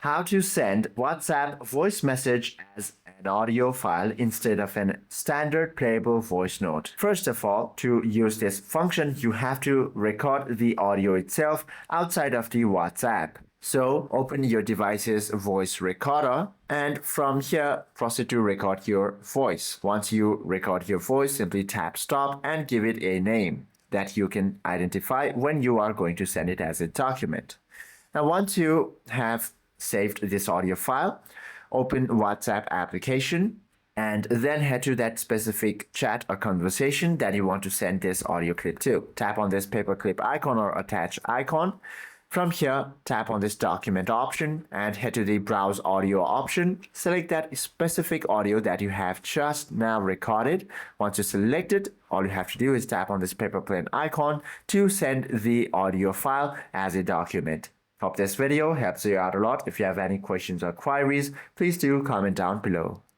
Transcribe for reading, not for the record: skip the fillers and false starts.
How to send WhatsApp voice message as an audio file instead of a standard playable voice note. First of all, to use this function, you have to record the audio itself outside of the WhatsApp. So open your device's voice recorder and from here proceed to record your voice. Once you record your voice, simply tap stop and give it a name that you can identify when you are going to send it as a document. Now, once you have saved this audio file, open WhatsApp application and then head to that specific chat or conversation that you want to send this audio clip to. Tap on this paperclip icon or attach icon. From here, tap on this document option and head to the browse audio option. Select that specific audio that you have just now recorded. Once you select it, all you have to do is tap on this paper plane icon to send the audio file as a document. Hope this video helps you out a lot. If you have any questions or queries, please do comment down below.